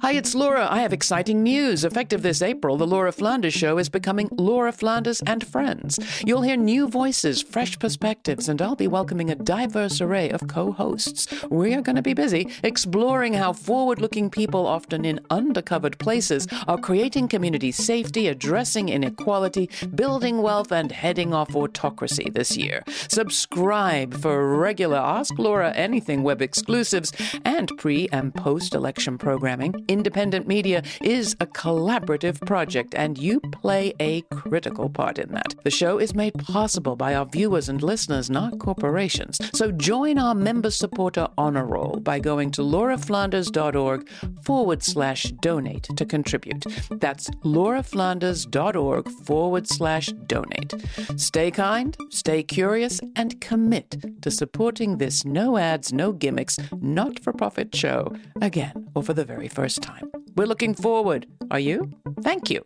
Hi, it's Laura. I have exciting news. Effective this April, the Laura Flanders Show is becoming Laura Flanders and Friends. You'll hear new voices, fresh perspectives, and I'll be welcoming a diverse array of co-hosts. We are going to be busy exploring how forward-looking people, often in undercovered places, are creating community safety, addressing inequality, building wealth, and heading off autocracy this year. Subscribe for regular Ask Laura Anything web exclusives and pre- and post-election programming. Independent media is a collaborative project, and you play a critical part in that. The show is made possible by our viewers and listeners, not corporations. So join our member-supporter honor roll by going to lauraflanders.org/donate to contribute. That's lauraflanders.org/donate. Stay kind, stay curious, and commit to supporting this no ads, no gimmicks, not-for-profit show again, or for the very first time. We're looking forward. Are you? Thank you.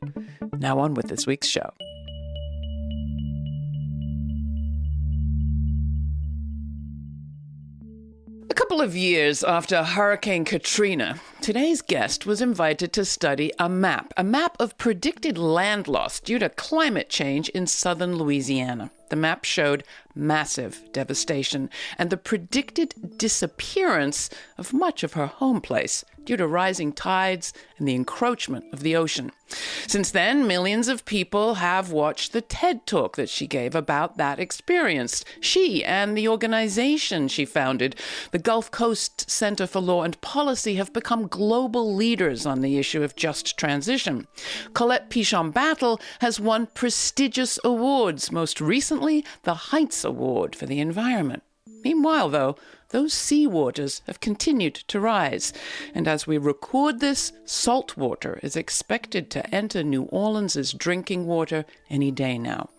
Now on with this week's show. A couple of years after Hurricane Katrina, today's guest was invited to study a map of predicted land loss due to climate change in southern Louisiana. The map showed massive devastation and the predicted disappearance of much of her home place due to rising tides and the encroachment of the ocean. Since then, millions of people have watched the TED Talk that she gave about that experience. She and the organization she founded, the Gulf Coast Center for Law and Policy, have become global leaders on the issue of just transition. Colette Pichon Battle has won prestigious awards, most recently the Heinz Award for the environment. Meanwhile, though, those seawaters have continued to rise. And as we record this, saltwater is expected to enter New Orleans' drinking water any day now.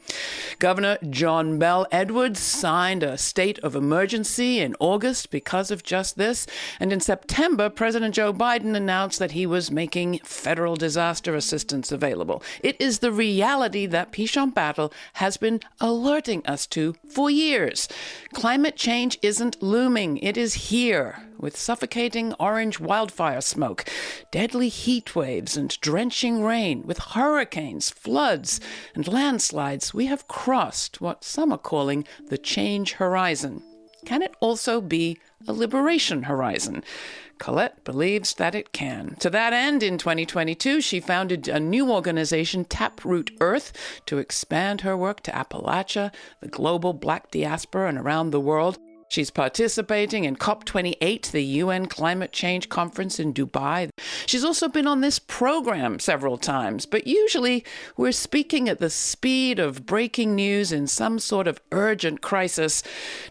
Governor John Bell Edwards signed a state of emergency in August because of just this. And in September, President Joe Biden announced that he was making federal disaster assistance available. It is the reality that Pichon Battle has been alerting us to for years. Climate change isn't looming. It is here, with suffocating orange wildfire smoke, deadly heat waves and drenching rain, with hurricanes, floods, and landslides. We have crossed what some are calling the change horizon. Can it also be a liberation horizon? Colette believes that it can. To that end, in 2022, she founded a new organization, Taproot Earth, to expand her work to Appalachia, the global Black diaspora, and around the world. She's participating in COP28, the UN Climate Change Conference in Dubai. She's also been on this program several times, but usually we're speaking at the speed of breaking news in some sort of urgent crisis.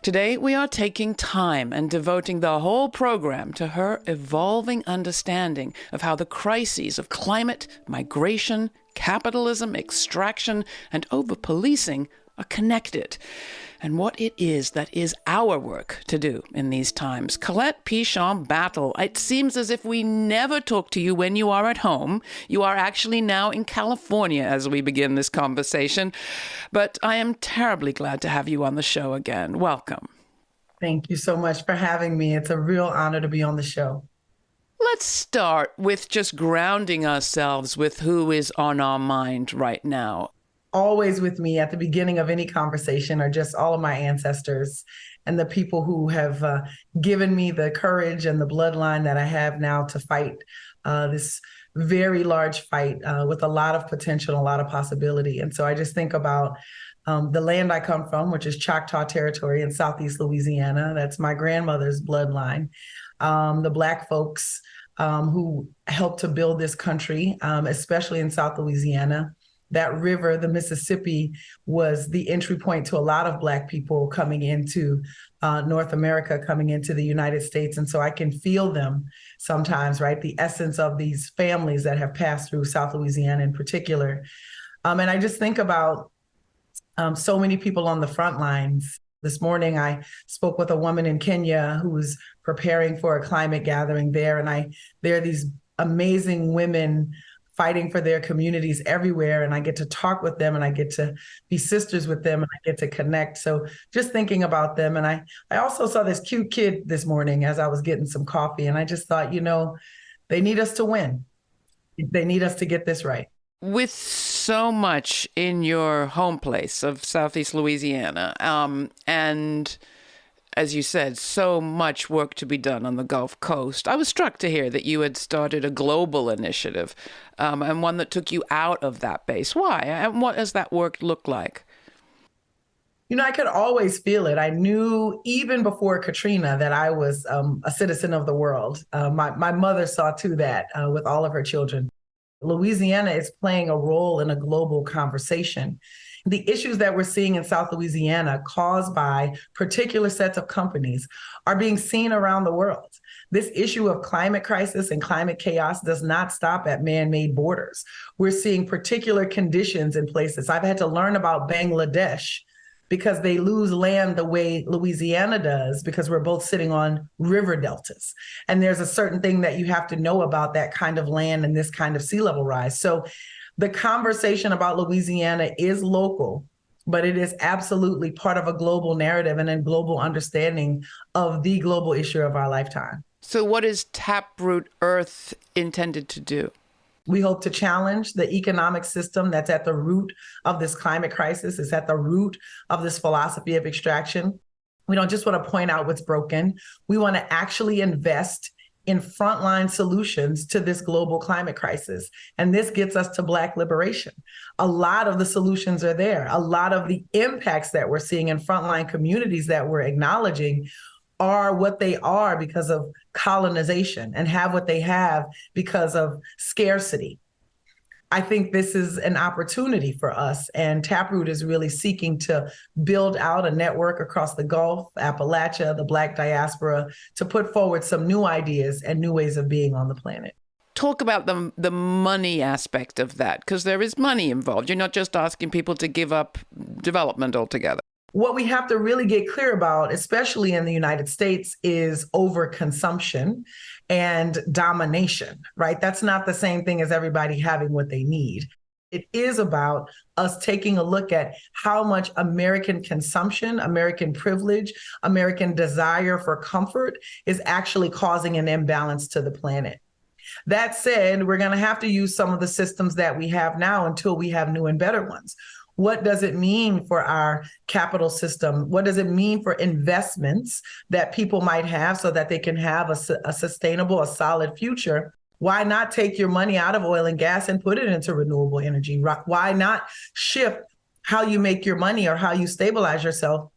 Today, we are taking time and devoting the whole program to her evolving understanding of how the crises of climate, migration, capitalism, extraction, and over-policing are connected, and what it is that is our work to do in these times. Colette Pichon Battle, it seems as if we never talk to you when you are at home. You are actually now in California as we begin this conversation, but I am terribly glad to have you on the show again. Welcome. Thank you so much for having me. It's a real honor to be on the show. Let's start with just grounding ourselves with who is on our mind right now. Always with me at the beginning of any conversation are just all of my ancestors and the people who have given me the courage and the bloodline that I have now to fight this very large fight with a lot of potential, a lot of possibility. And so I just think about the land I come from, which is Choctaw territory in Southeast Louisiana. That's my grandmother's bloodline. The Black folks who helped to build this country, especially in South Louisiana. That river, the Mississippi, was the entry point to a lot of Black people coming into North America, coming into the United States. And so I can feel them sometimes, right? The essence of these families that have passed through South Louisiana in particular. And I just think about so many people on the front lines. This morning, I spoke with a woman in Kenya who was preparing for a climate gathering there. And there are these amazing women fighting for their communities everywhere. And I get to talk with them and I get to be sisters with them and I get to connect. So just thinking about them. And I also saw this cute kid this morning as I was getting some coffee. And I just thought, They need us to win. They need us to get this right. With so much in your home place of Southeast Louisiana, and as you said, so much work to be done on the Gulf Coast, I was struck to hear that you had started a global initiative, and one that took you out of that base. Why? And what does that work look like? I could always feel it. I knew even before Katrina that I was a citizen of the world. My mother saw to that with all of her children. Louisiana is playing a role in a global conversation. The issues that we're seeing in South Louisiana caused by particular sets of companies are being seen around the world. This issue of climate crisis and climate chaos does not stop at man-made borders. We're seeing particular conditions in places. I've had to learn about Bangladesh because they lose land the way Louisiana does, because we're both sitting on river deltas. And there's a certain thing that you have to know about that kind of land and this kind of sea level rise. So the conversation about Louisiana is local, but it is absolutely part of a global narrative and a global understanding of the global issue of our lifetime. So what is Taproot Earth intended to do? We hope to challenge the economic system that's at the root of this climate crisis. It's at the root of this philosophy of extraction. We don't just want to point out what's broken. We want to actually invest in frontline solutions to this global climate crisis. And this gets us to Black liberation. A lot of the solutions are there. A lot of the impacts that we're seeing in frontline communities that we're acknowledging are what they are because of colonization and have what they have because of scarcity. I think this is an opportunity for us, and Taproot is really seeking to build out a network across the Gulf, Appalachia, the Black diaspora, to put forward some new ideas and new ways of being on the planet. Talk about the money aspect of that, because there is money involved. You're not just asking people to give up development altogether. What we have to really get clear about, especially in the United States, is overconsumption and domination, right? That's not the same thing as everybody having what they need. It is about us taking a look at how much American consumption, American privilege, American desire for comfort is actually causing an imbalance to the planet. That said, we're going to have to use some of the systems that we have now until we have new and better ones. What does it mean for our capital system? What does it mean for investments that people might have so that they can have a sustainable, a solid future? Why not take your money out of oil and gas and put it into renewable energy? Why not shift how you make your money or how you stabilize yourself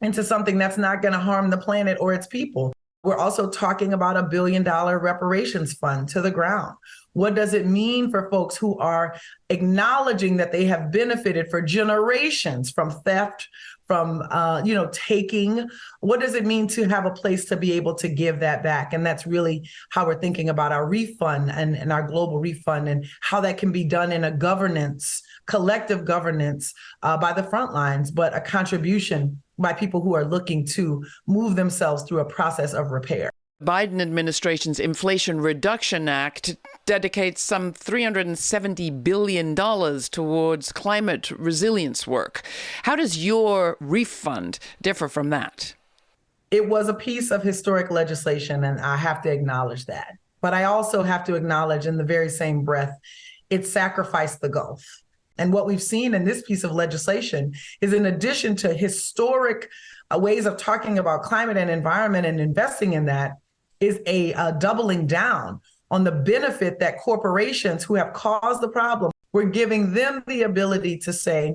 into something that's not going to harm the planet or its people? We're also talking about $1 billion reparations fund to the ground. What does it mean for folks who are acknowledging that they have benefited for generations from theft, from taking? What does it mean to have a place to be able to give that back? And that's really how we're thinking about our refund and our global refund, and how that can be done in a governance, collective governance by the front lines, but a contribution by people who are looking to move themselves through a process of repair. Biden administration's Inflation Reduction Act dedicates some $370 billion towards climate resilience work. How does your refund differ from that? It was a piece of historic legislation, and I have to acknowledge that. But I also have to acknowledge in the very same breath, it sacrificed the Gulf. And what we've seen in this piece of legislation is, in addition to historic ways of talking about climate and environment and investing in that, is a doubling down on the benefit that corporations who have caused the problem, we're giving them the ability to say,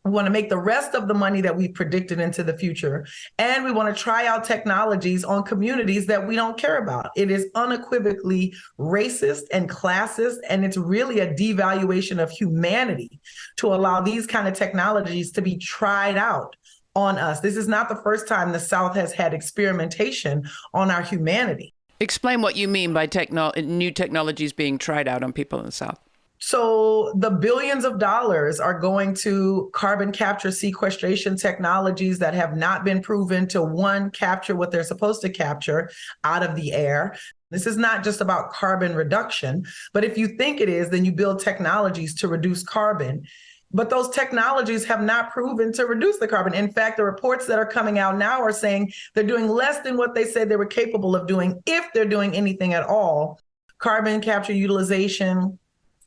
we want to make the rest of the money that we predicted into the future, and we want to try out technologies on communities that we don't care about. It is unequivocally racist and classist, and it's really a devaluation of humanity to allow these kind of technologies to be tried out on us. This is not the first time the South has had experimentation on our humanity. Explain what you mean by new technologies being tried out on people in the South. So the billions of dollars are going to carbon capture sequestration technologies that have not been proven to, one, capture what they're supposed to capture out of the air. This is not just about carbon reduction, but if you think it is, then you build technologies to reduce carbon. But those technologies have not proven to reduce the carbon. In fact, the reports that are coming out now are saying they're doing less than what they said they were capable of doing, if they're doing anything at all, carbon capture utilization,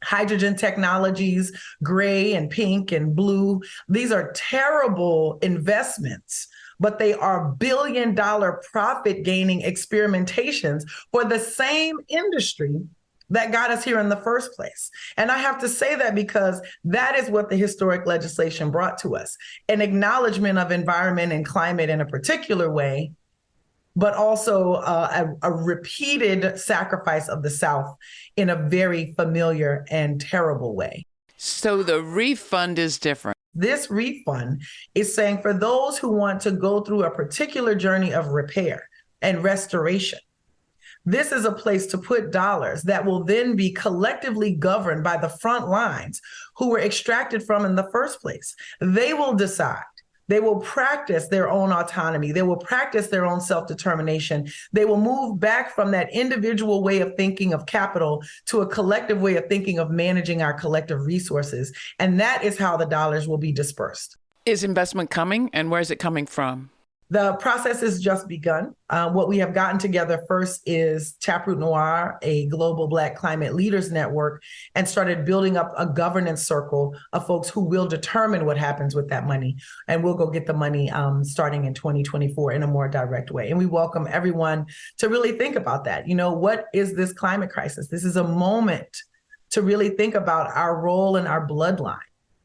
hydrogen technologies, gray and pink and blue. These are terrible investments, but they are billion-dollar profit-gaining experimentations for the same industry that got us here in the first place. And I have to say that because that is what the historic legislation brought to us, an acknowledgement of environment and climate in a particular way, but also a repeated sacrifice of the South in a very familiar and terrible way. So the refund is different. This refund is saying for those who want to go through a particular journey of repair and restoration, this is a place to put dollars that will then be collectively governed by the front lines who were extracted from in the first place. They will decide. They will practice their own autonomy. They will practice their own self-determination. They will move back from that individual way of thinking of capital to a collective way of thinking of managing our collective resources. And that is how the dollars will be dispersed. Is investment coming, and where is it coming from? The process has just begun. What we have gotten together first is Taproot Noir, a global Black climate leaders network, and started building up a governance circle of folks who will determine what happens with that money. And we'll go get the money starting in 2024 in a more direct way. And we welcome everyone to really think about that. You know, what is this climate crisis? This is a moment to really think about our role in our bloodline.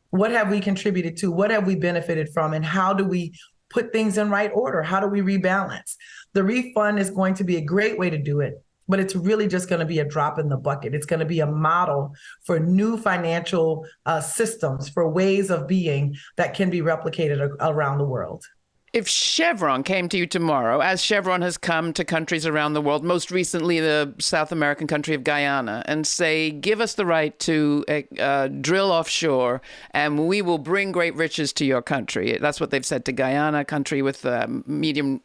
What have we contributed to? What have we benefited from? And how do we put things in right order? How do we rebalance? The refund is going to be a great way to do it, but it's really just going to be a drop in the bucket. It's going to be a model for new financial systems, for ways of being that can be replicated around the world. If Chevron came to you tomorrow, as Chevron has come to countries around the world, most recently the South American country of Guyana, and say, give us the right to drill offshore and we will bring great riches to your country. That's what they've said to Guyana, a country with medium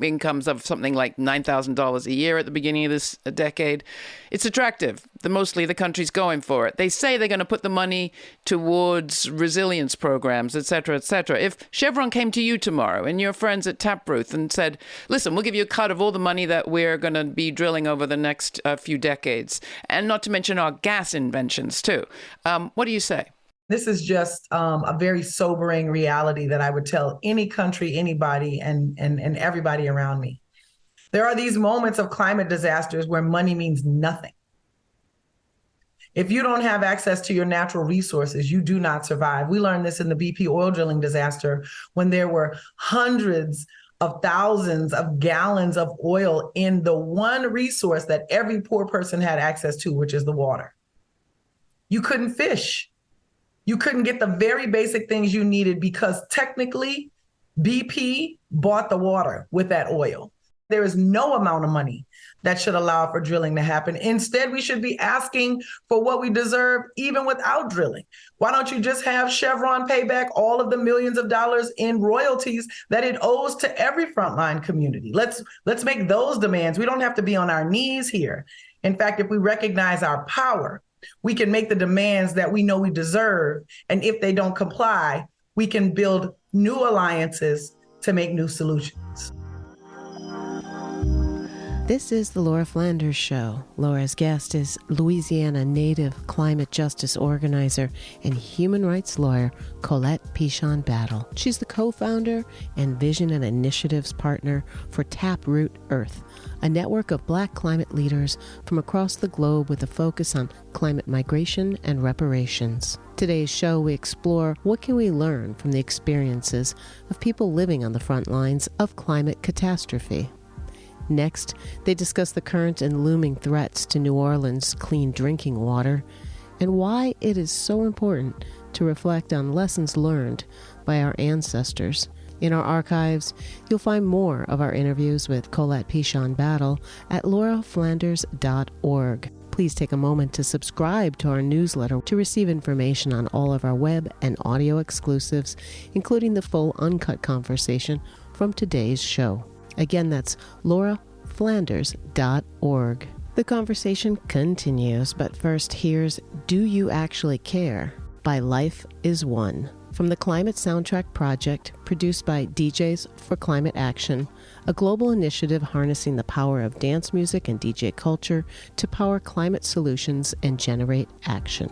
incomes of something like $9,000 a year at the beginning of this decade. It's attractive. Mostly the country's going for it. They say they're going to put the money towards resilience programs, et cetera, et cetera. If Chevron came to you tomorrow and your friends at Taproot and said, listen, we'll give you a cut of all the money that we're going to be drilling over the next few decades, and not to mention our gas inventions too. What do you say? This is just a very sobering reality that I would tell any country, anybody, and everybody around me. There are these moments of climate disasters where money means nothing. If you don't have access to your natural resources, you do not survive. We learned this in the BP oil drilling disaster when there were hundreds of thousands of gallons of oil in the one resource that every poor person had access to, which is the water. You couldn't fish. You couldn't get the very basic things you needed because technically BP bought the water with that oil. There is no amount of money that should allow for drilling to happen. Instead, we should be asking for what we deserve even without drilling. Why don't you just have Chevron pay back all of the millions of dollars in royalties that it owes to every frontline community? Let's make those demands. We don't have to be on our knees here. In fact, if we recognize our power, we can make the demands that we know we deserve. And if they don't comply, we can build new alliances to make new solutions. This is the Laura Flanders Show. Laura's guest is Louisiana native climate justice organizer and human rights lawyer Colette Pichon Battle. She's the co-founder and vision and initiatives partner for Taproot Earth, a network of Black climate leaders from across the globe with a focus on climate migration and reparations. Today's show, we explore what can we learn from the experiences of people living on the front lines of climate catastrophe. Next, they discuss the current and looming threats to New Orleans' clean drinking water and why it is so important to reflect on lessons learned by our ancestors. In our archives, you'll find more of our interviews with Colette Pichon Battle at lauraflanders.org. Please take a moment to subscribe to our newsletter to receive information on all of our web and audio exclusives, including the full uncut conversation from today's show. Again, that's lauraflanders.org. The conversation continues, but first here's Do You Actually Care by Life is One. from the Climate Soundtrack Project, produced by DJs for Climate Action, a global initiative harnessing the power of dance music and DJ culture to power climate solutions and generate action.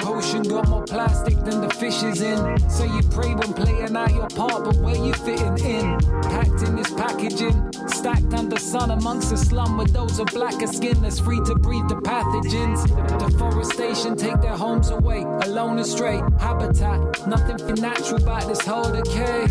Ocean got more plastic than the fish is in. So you pray when playing out your part, but where you fitting in? Packed in this packaging, stacked under sun amongst the slum with those of blacker skin that's free to breathe the pathogens. Deforestation take their homes away, alone and stray. Habitat, nothing for natural about this whole decay.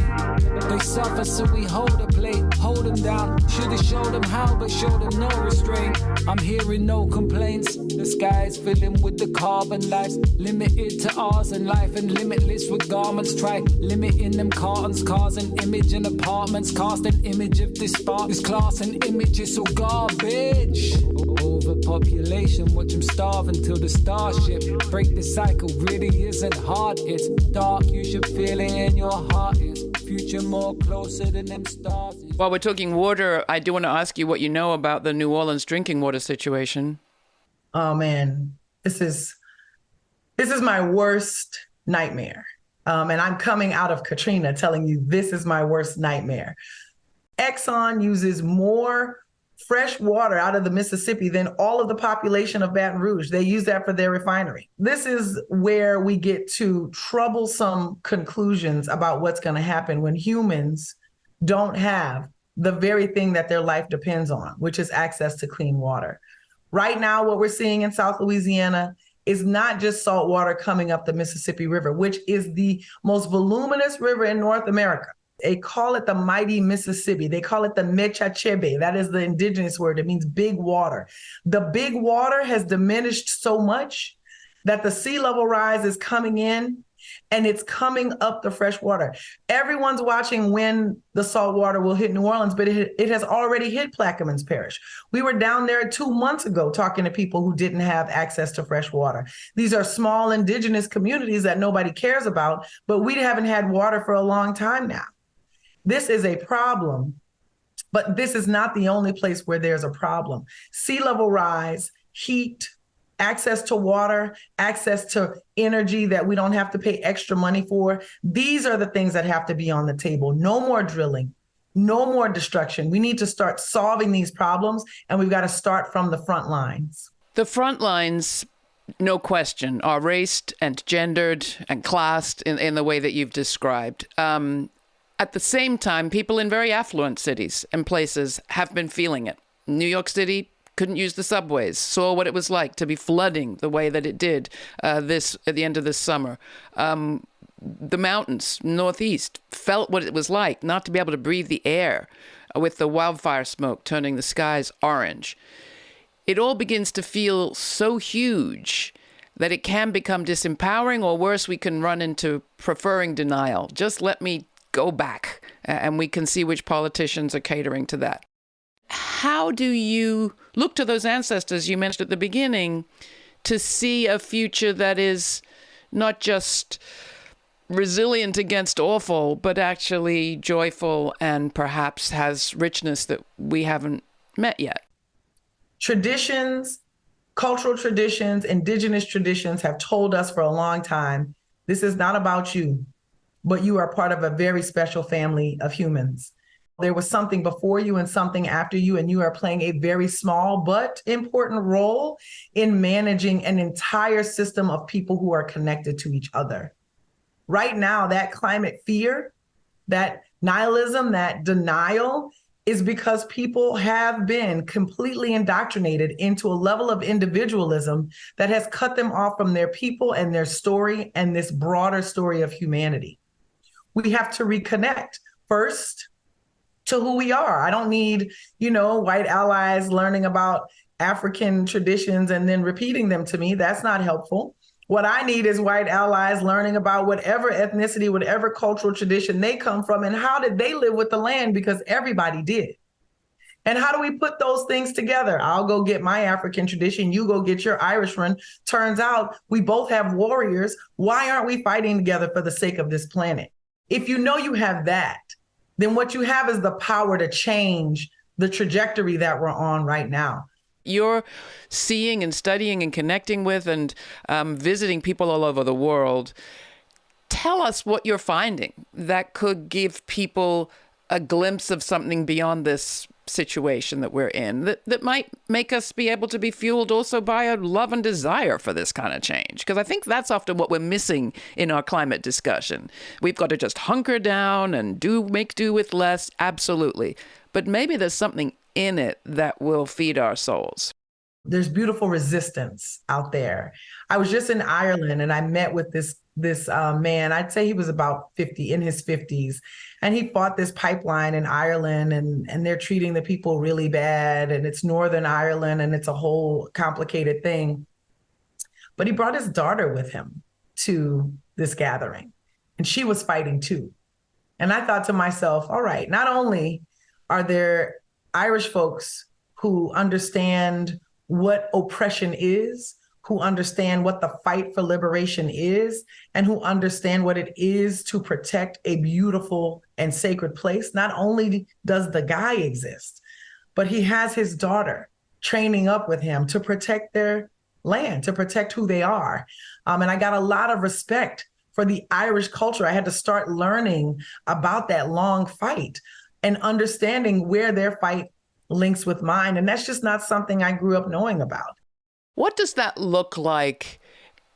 They suffer so we hold a plate, hold them down. Should've showed them how, but showed them no restraint. I'm hearing no complaints. The sky's filling with the carbon lives. Limited to ours and life and limitless with garments. Try limiting them cartons, cars and image in apartments. Cast an image of this spark, this class and image is so garbage. Overpopulation, watch them starve until the starship. Break the cycle really isn't hard. It's dark, you should feel it in your heart. It's future more closer than them stars. While we're talking water, I do want to ask you what you know about the New Orleans drinking water situation. Oh man, this is my worst nightmare. And I'm coming out of Katrina telling you this is my worst nightmare. Exxon uses more fresh water out of the Mississippi than all of the population of Baton Rouge. They use that for their refinery. This is where we get to troublesome conclusions about what's going to happen when humans don't have the very thing that their life depends on, which is access to clean water. Right now, what we're seeing in South Louisiana is not just salt water coming up the Mississippi River, which is the most voluminous river in North America. They call it the mighty Mississippi. They call it the Mechachebe. That is the indigenous word. It means big water. The big water has diminished so much that the sea level rise is coming in and it's coming up the fresh water. Everyone's watching when the salt water will hit New Orleans, but it has already hit Plaquemines Parish. We were down there 2 months ago talking to people who didn't have access to fresh water. These are small indigenous communities that nobody cares about, but we haven't had water for a long time now. This is a problem, but this is not the only place where there's a problem. Sea level rise, heat, access to water, access to energy that we don't have to pay extra money for. These are the things that have to be on the table. No more drilling, no more destruction. We need to start solving these problems, and we've got to start from the front lines. The front lines, no question, are raced and gendered and classed in the way that you've described. At the same time, people in very affluent cities and places have been feeling it. New York City couldn't use the subways, saw what it was like to be flooding the way that it did at the end of this summer. The mountains, Northeast, felt what it was like not to be able to breathe the air with the wildfire smoke turning the skies orange. It all begins to feel so huge that it can become disempowering, or worse, we can run into preferring denial. Just let me go back, and we can see which politicians are catering to that. How do you look to those ancestors you mentioned at the beginning to see a future that is not just resilient against awful, but actually joyful and perhaps has richness that we haven't met yet? Traditions, cultural traditions, indigenous traditions have told us for a long time, this is not about you, but you are part of a very special family of humans. There was something before you and something after you, and you are playing a very small but important role in managing an entire system of people who are connected to each other. Right now, that climate fear, that nihilism, that denial is because people have been completely indoctrinated into a level of individualism that has cut them off from their people and their story and this broader story of humanity. We have to reconnect first to who we are. I don't need, white allies learning about African traditions and then repeating them to me. That's not helpful. What I need is white allies learning about whatever ethnicity, whatever cultural tradition they come from, and how did they live with the land, because everybody did. And how do we put those things together? I'll go get my African tradition, you go get your Irish one. Turns out we both have warriors. Why aren't we fighting together for the sake of this planet? If you know you have that, then what you have is the power to change the trajectory that we're on right now. You're seeing and studying and connecting with and visiting people all over the world. Tell us what you're finding that could give people a glimpse of something beyond this situation that we're in, that might make us be able to be fueled also by a love and desire for this kind of change. Because I think that's often what we're missing in our climate discussion. We've got to just hunker down and make do with less, absolutely. But maybe there's something in it that will feed our souls. There's beautiful resistance out there. I was just in Ireland and I met with this man. I'd say he was about 50, in his 50s, and he fought this pipeline in Ireland, and they're treating the people really bad, and it's Northern Ireland, and it's a whole complicated thing. But he brought his daughter with him to this gathering, and she was fighting too. And I thought to myself, all right, not only are there Irish folks who understand what oppression is, who understand what the fight for liberation is, and who understand what it is to protect a beautiful and sacred place. Not only does the guy exist, but he has his daughter training up with him to protect their land, to protect who they are. And I got a lot of respect for the Irish culture. I had to start learning about that long fight and understanding where their fight links with mine. And that's just not something I grew up knowing about. What does that look like?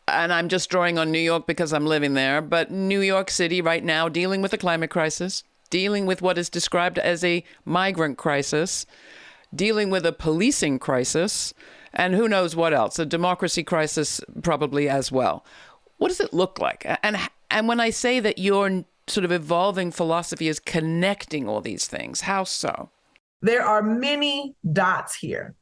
And I'm just drawing on New York because I'm living there, but New York City right now dealing with a climate crisis, dealing with what is described as a migrant crisis, dealing with a policing crisis, and who knows what else, a democracy crisis probably as well. What does it look like? And when I say that your sort of evolving philosophy is connecting all these things, how so? There are many dots here,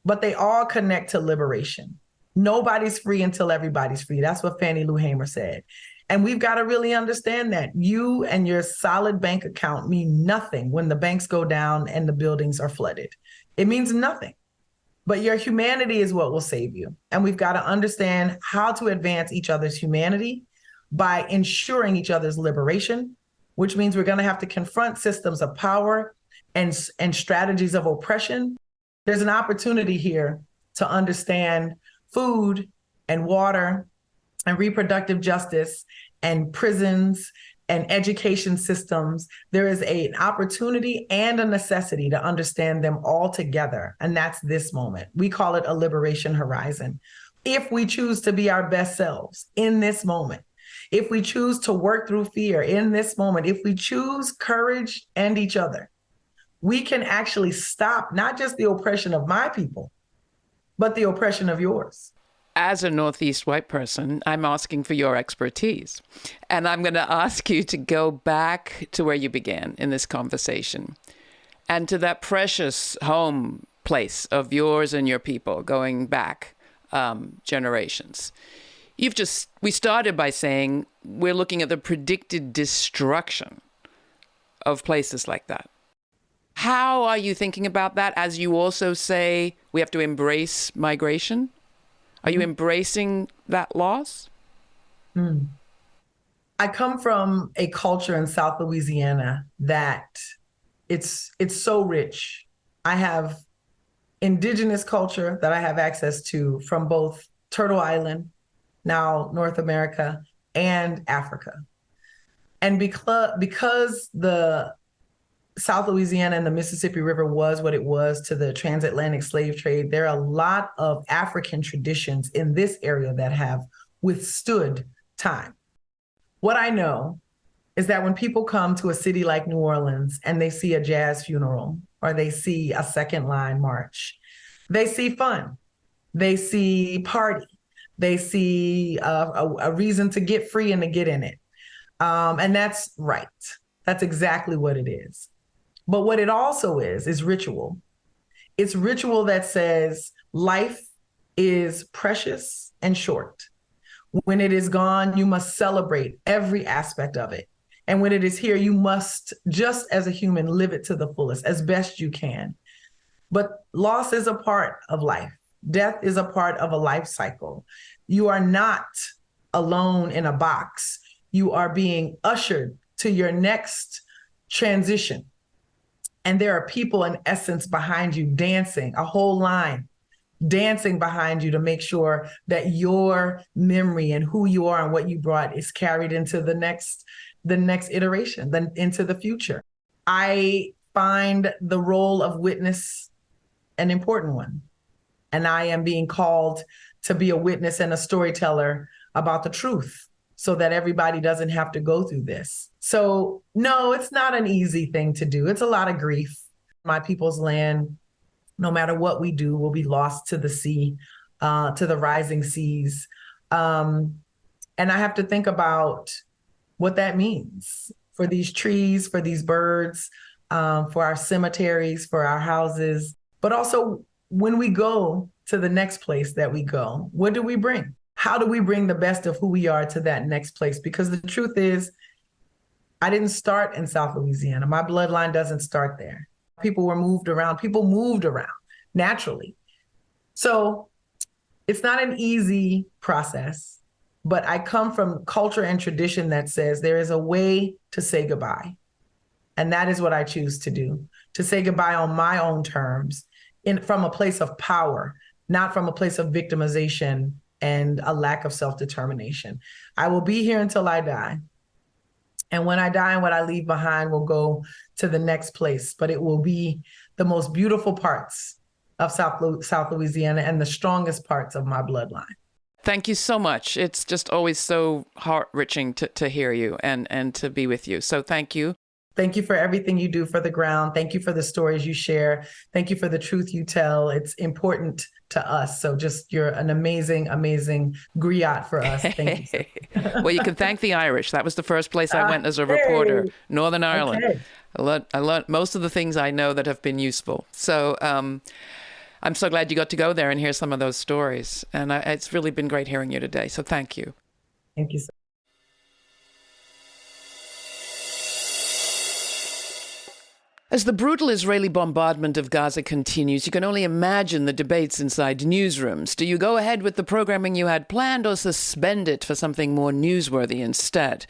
but they all connect to liberation. Nobody's free until everybody's free. That's what Fannie Lou Hamer said. And we've got to really understand that you and your solid bank account mean nothing when the banks go down and the buildings are flooded. It means nothing. But your humanity is what will save you. And we've got to understand how to advance each other's humanity by ensuring each other's liberation, which means we're going to have to confront systems of power and strategies of oppression. There's an opportunity here to understand food and water and reproductive justice and prisons and education systems. There is an opportunity and a necessity to understand them all together. And that's this moment. We call it a liberation horizon. If we choose to be our best selves in this moment, if we choose to work through fear in this moment, if we choose courage and each other, we can actually stop not just the oppression of my people, but the oppression of yours. As a Northeast white person, I'm asking for your expertise. And I'm going to ask you to go back to where you began in this conversation and to that precious home place of yours and your people going back generations. We started by saying we're looking at the predicted destruction of places like that. How are you thinking about that as you also say we have to embrace migration? Are you embracing that loss? I come from a culture in South Louisiana that it's so rich. I have indigenous culture that I have access to from both Turtle Island, now North America, and Africa. And because the South Louisiana and the Mississippi River was what it was to the transatlantic slave trade, there are a lot of African traditions in this area that have withstood time. What I know is that when people come to a city like New Orleans and they see a jazz funeral or they see a second line march, they see fun, they see party, they see a reason to get free and to get in it. And that's right. That's exactly what it is. But what it also is ritual. It's ritual that says life is precious and short. When it is gone, you must celebrate every aspect of it. And when it is here, you must, just as a human, live it to the fullest, as best you can. But loss is a part of life. Death is a part of a life cycle. You are not alone in a box. You are being ushered to your next transition. And there are people in essence behind you dancing, a whole line dancing behind you to make sure that your memory and who you are and what you brought is carried into the next iteration, then into the future. I find the role of witness an important one. And I am being called to be a witness and a storyteller about the truth so that everybody doesn't have to go through this. So no, it's not an easy thing to do. It's a lot of grief. My people's land, no matter what we do, will be lost to the sea, to the rising seas. And I have to think about what that means for these trees, for these birds, for our cemeteries, for our houses, but also when we go to the next place that we go, what do we bring? How do we bring the best of who we are to that next place? Because the truth is, I didn't start in South Louisiana. My bloodline doesn't start there. People were moved around. People moved around naturally. So it's not an easy process, but I come from culture and tradition that says there is a way to say goodbye. And that is what I choose to do, to say goodbye on my own terms, from a place of power, not from a place of victimization and a lack of self-determination. I will be here until I die. And when I die, and what I leave behind will go to the next place, but it will be the most beautiful parts of South Louisiana and the strongest parts of my bloodline. Thank you so much. It's just always so heart-wrenching to hear you and to be with you. So thank you. Thank you for everything you do for the ground. Thank you for the stories you share. Thank you for the truth you tell. It's important to us. So just, you're an amazing, amazing griot for us. Thank you. Well, you can thank the Irish. That was the first place I went as a reporter, Northern Ireland. Okay. I learned most of the things I know that have been useful. So I'm so glad you got to go there and hear some of those stories. And it's really been great hearing you today. So thank you. Thank you so much. As the brutal Israeli bombardment of Gaza continues, you can only imagine the debates inside newsrooms. Do you go ahead with the programming you had planned or suspend it for something more newsworthy instead?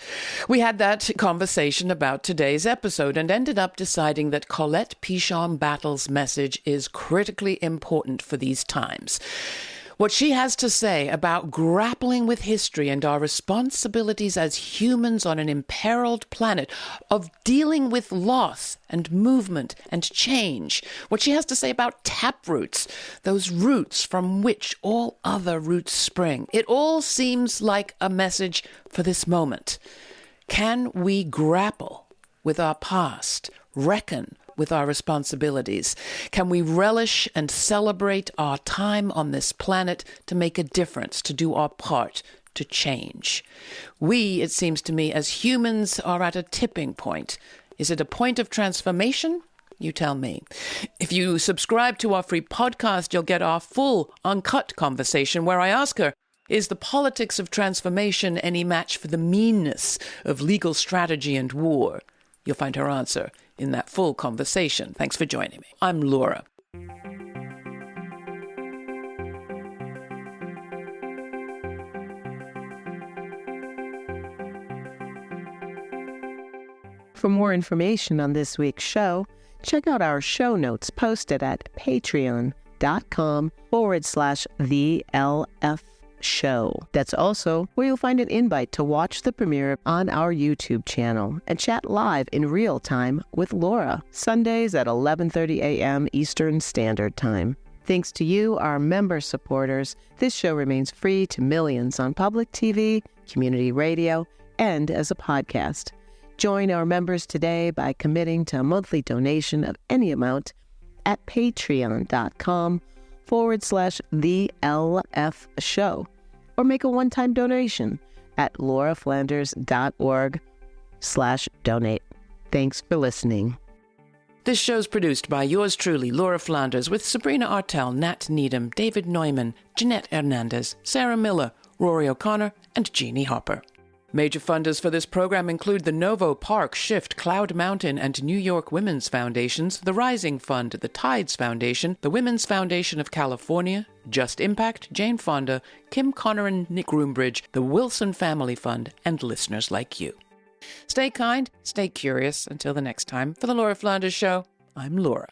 We had that conversation about today's episode and ended up deciding that Colette Pichon Battle's message is critically important for these times. What she has to say about grappling with history and our responsibilities as humans on an imperiled planet, of dealing with loss and movement and change. What she has to say about taproots, those roots from which all other roots spring. It all seems like a message for this moment. Can we grapple with our past, reckon with our responsibilities? Can we relish and celebrate our time on this planet to make a difference, to do our part, to change? We, it seems to me, as humans are at a tipping point. Is it a point of transformation? You tell me. If you subscribe to our free podcast, you'll get our full, uncut conversation where I ask her, is the politics of transformation any match for the meanness of legal strategy and war? You'll find her answer in that full conversation. Thanks for joining me. I'm Laura. For more information on this week's show, check out our show notes posted at patreon.com/TheLF Show. That's also where you'll find an invite to watch the premiere on our YouTube channel and chat live in real time with Laura, Sundays at 11:30 a.m. Eastern Standard Time. Thanks to you, our member supporters, this show remains free to millions on public TV, community radio, and as a podcast. Join our members today by committing to a monthly donation of any amount at patreon.com/TheLF Show, or make a one-time donation at lauraflanders.org/donate. Thanks for listening. This show's produced by yours truly, Laura Flanders, with Sabrina Artel, Nat Needham, David Neumann, Jeanette Hernandez, Sarah Miller, Rory O'Connor, and Jeannie Hopper. Major funders for this program include the Novo Park, Shift, Cloud Mountain, and New York Women's Foundations, the Rising Fund, the Tides Foundation, the Women's Foundation of California, Just Impact, Jane Fonda, Kim Connor and Nick Groombridge, the Wilson Family Fund, and listeners like you. Stay kind, stay curious. Until the next time, for the Laura Flanders Show, I'm Laura.